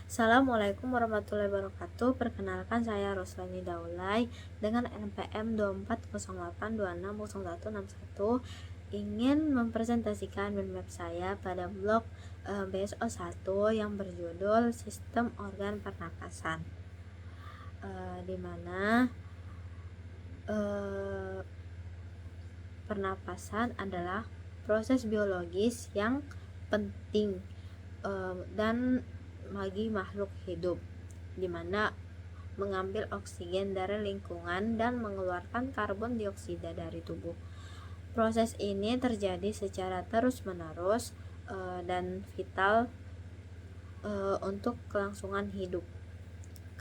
Assalamualaikum warahmatullahi wabarakatuh. Perkenalkan, saya Roslani Daulay dengan NPM 2408260161 ingin mempresentasikan mindmap saya pada blog BSO1 yang berjudul Sistem Organ Pernapasan, di mana pernapasan adalah proses biologis yang penting dan bagi makhluk hidup, di mana mengambil oksigen dari lingkungan dan mengeluarkan karbon dioksida dari tubuh. Proses ini terjadi secara terus-menerus dan vital untuk kelangsungan hidup,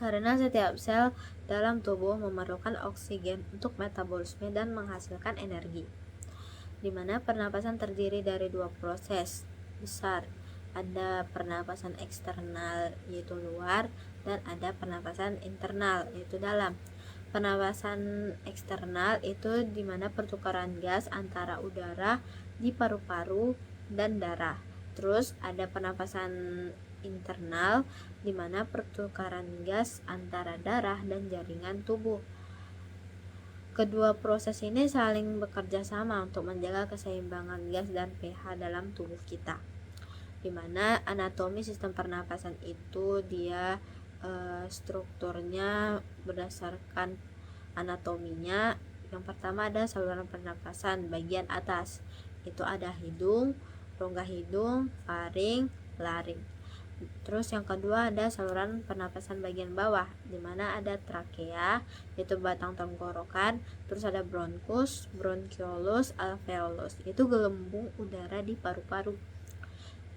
karena setiap sel dalam tubuh memerlukan oksigen untuk metabolisme dan menghasilkan energi, di mana pernapasan terdiri dari dua proses besar. Ada pernapasan eksternal yaitu luar, dan ada pernapasan internal yaitu dalam. Pernapasan eksternal itu dimana pertukaran gas antara udara di paru-paru dan darah. Terus ada pernapasan internal dimana pertukaran gas antara darah dan jaringan tubuh. Kedua proses ini saling bekerja sama untuk menjaga keseimbangan gas dan pH dalam tubuh kita, di mana anatomi sistem pernapasan itu dia strukturnya berdasarkan anatominya. Yang pertama ada saluran pernapasan bagian atas, itu ada hidung, rongga hidung, faring, laring. Terus yang kedua ada saluran pernapasan bagian bawah, di mana ada trakea yaitu batang tenggorokan, terus ada bronkus, bronchiolus, alveolus, itu gelembung udara di paru-paru.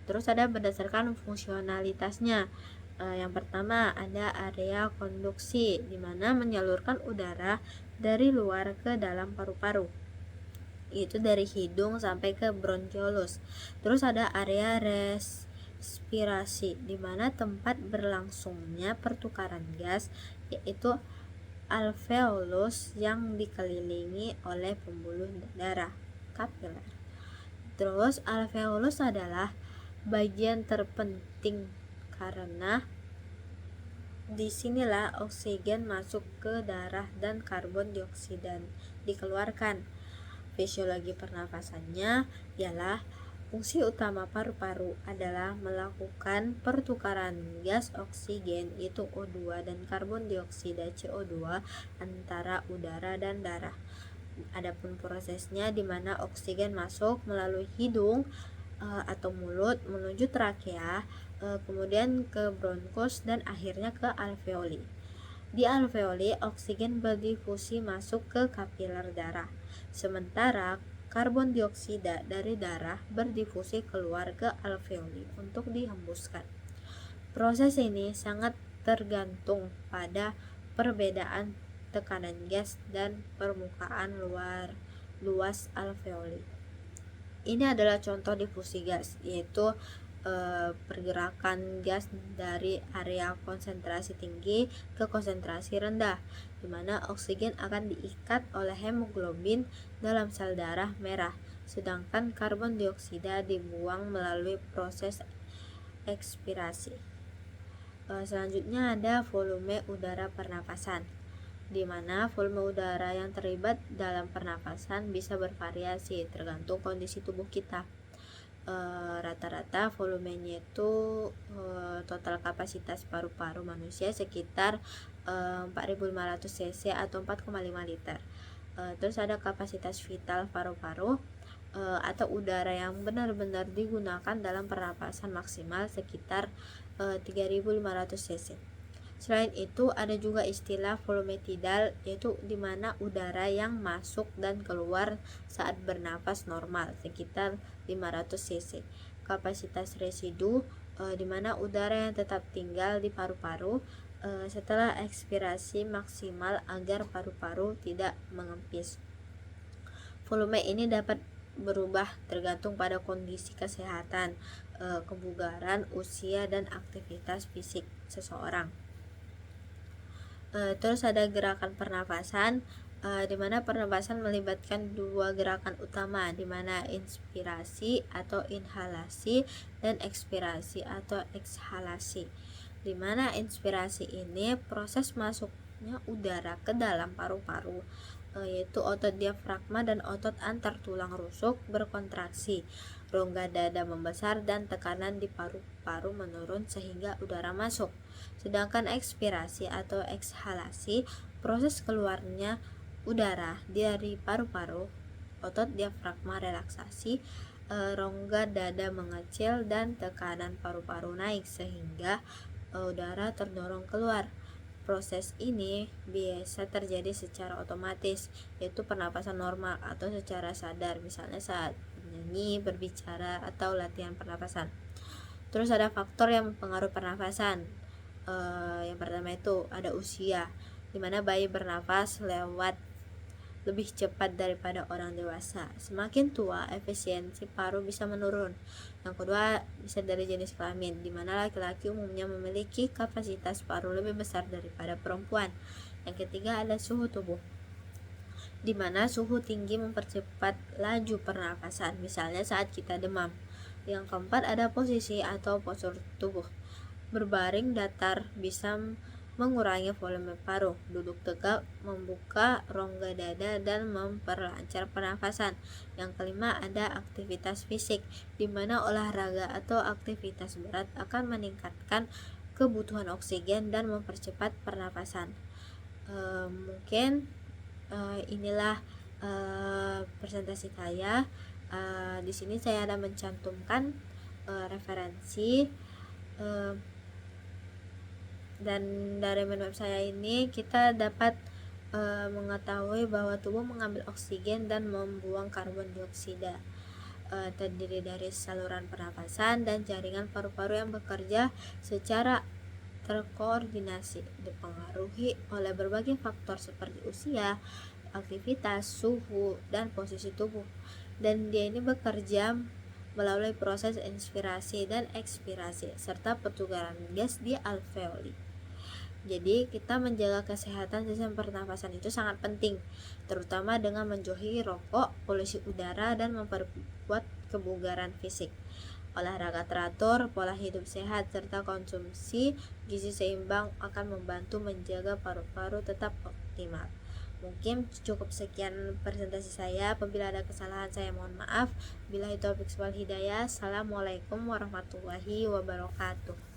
Terus ada berdasarkan fungsionalitasnya. Yang pertama ada area konduksi, di mana menyalurkan udara dari luar ke dalam paru-paru, itu dari hidung sampai ke bronchiolus. Terus ada area respirasi, di mana tempat berlangsungnya pertukaran gas, yaitu alveolus yang dikelilingi oleh pembuluh darah kapiler. Terus alveolus adalah bagian terpenting karena disinilah oksigen masuk ke darah dan karbon dioksida dikeluarkan. Fisiologi pernapasannya ialah fungsi utama paru-paru adalah melakukan pertukaran gas oksigen yaitu O2 dan karbon dioksida CO2 antara udara dan darah. Adapun prosesnya di mana oksigen masuk melalui hidung atau mulut menuju trakea, kemudian ke bronkus dan akhirnya ke alveoli. Di alveoli oksigen berdifusi masuk ke kapiler darah, sementara karbon dioksida dari darah berdifusi keluar ke alveoli untuk dihembuskan. Proses ini sangat tergantung pada perbedaan tekanan gas dan permukaan luas alveoli. Ini adalah contoh difusi gas, yaitu pergerakan gas dari area konsentrasi tinggi ke konsentrasi rendah, di mana oksigen akan diikat oleh hemoglobin dalam sel darah merah, sedangkan karbon dioksida dibuang melalui proses ekspirasi. Selanjutnya ada volume udara pernapasan, di mana volume udara yang terlibat dalam pernapasan bisa bervariasi tergantung kondisi tubuh kita. Rata-rata volumenya itu total kapasitas paru-paru manusia sekitar 4.500 cc atau 4,5 liter. Terus ada kapasitas vital paru-paru atau udara yang benar-benar digunakan dalam pernapasan maksimal sekitar 3.500 cc. Selain itu ada juga istilah volume tidal, yaitu dimana udara yang masuk dan keluar saat bernapas normal sekitar 500 cc. Kapasitas residu dimana udara yang tetap tinggal di paru-paru setelah ekspirasi maksimal agar paru-paru tidak mengempis. Volume ini dapat berubah tergantung pada kondisi kesehatan, kebugaran, usia, dan aktivitas fisik seseorang. Terus ada gerakan pernapasan, di mana pernapasan melibatkan dua gerakan utama, di mana inspirasi atau inhalasi dan ekspirasi atau ekshalasi. Dimana inspirasi ini proses masuknya udara ke dalam paru-paru, yaitu otot diafragma dan otot antar tulang rusuk berkontraksi, rongga dada membesar dan tekanan di paru-paru menurun sehingga udara masuk. Sedangkan ekspirasi atau ekshalasi proses keluarnya udara dari paru-paru, otot diafragma relaksasi, rongga dada mengecil dan tekanan paru-paru naik sehingga udara terdorong keluar. Proses ini biasa terjadi secara otomatis, yaitu pernapasan normal atau secara sadar, misalnya saat bernyanyi, berbicara, atau latihan pernapasan. Terus ada faktor yang mempengaruhi pernapasan. Yang pertama itu ada usia, dimana bayi bernapas lebih cepat daripada orang dewasa. Semakin tua, efisiensi paru bisa menurun. Yang kedua, bisa dari jenis kelamin, di mana laki-laki umumnya memiliki kapasitas paru lebih besar daripada perempuan. Yang ketiga, ada suhu tubuh, di mana suhu tinggi mempercepat laju pernapasan, misalnya saat kita demam. Yang keempat, ada posisi atau postur tubuh. Berbaring datar bisa mengurangi volume paru, duduk tegak membuka rongga dada dan memperlancar pernafasan. Yang kelima, ada aktivitas fisik, di mana olahraga atau aktivitas berat akan meningkatkan kebutuhan oksigen dan mempercepat pernafasan. Mungkin inilah presentasi saya. Di sini saya ada mencantumkan referensi, dan dari web saya ini kita dapat mengetahui bahwa tubuh mengambil oksigen dan membuang karbon dioksida. Terdiri dari saluran pernapasan dan jaringan paru-paru yang bekerja secara terkoordinasi, dipengaruhi oleh berbagai faktor seperti usia, aktivitas, suhu, dan posisi tubuh. Dan dia ini bekerja melalui proses inspirasi dan ekspirasi serta pertukaran gas di alveoli. Jadi kita menjaga kesehatan sistem pernafasan itu sangat penting, terutama dengan menjauhi rokok, polusi udara, dan memperkuat kebugaran fisik. Olahraga teratur, pola hidup sehat, serta konsumsi gizi seimbang akan membantu menjaga paru-paru tetap optimal. Mungkin cukup sekian presentasi saya. Apabila ada kesalahan saya mohon maaf. Billahi taufiq wal hidayah. Assalamualaikum warahmatullahi wabarakatuh.